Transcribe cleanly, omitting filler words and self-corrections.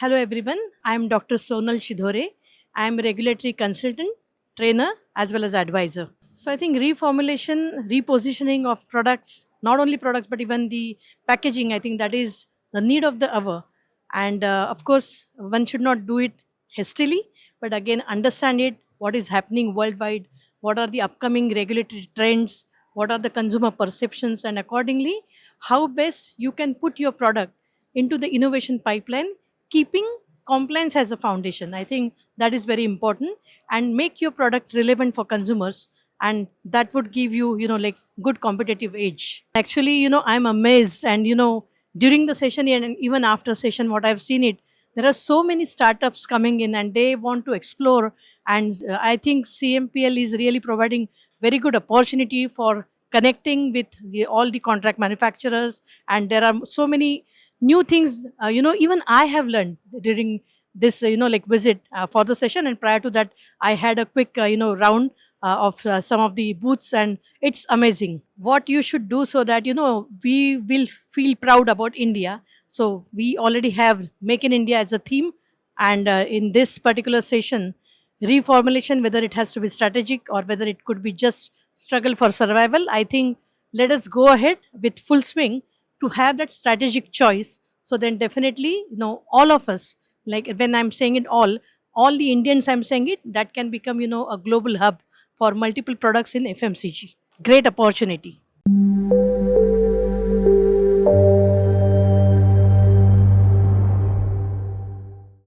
Hello everyone, I am Dr. Sonal Shidhore. I am a regulatory consultant, trainer as well as advisor. So I think reformulation, repositioning of products, not only products but even the packaging, I think that is the need of the hour. And of course, one should not do it hastily, but again understand it, what is happening worldwide, what are the upcoming regulatory trends, what are the consumer perceptions, and accordingly, how best you can put your product into the innovation pipeline, keeping compliance as a foundation. I think that is very important, and make your product relevant for consumers, and that would give you, like good competitive edge. Actually, I'm amazed, and during the session and even after session, what I've seen it, there are so many startups coming in and they want to explore, and I think CMPL is really providing very good opportunity for connecting with all the contract manufacturers, and there are so many new things, even I have learned during this like visit for the session, and prior to that I had a quick round of some of the booths, and it's amazing what you should do so that we will feel proud about India. So we already have Make in India as a theme, and in this particular session, reformulation, whether it has to be strategic or whether it could be just struggle for survival, I think let us go ahead with full swing to have that strategic choice. So then definitely, all of us, like when I'm saying it, all the Indians, I'm saying it, that can become a global hub for multiple products in FMCG. Great opportunity.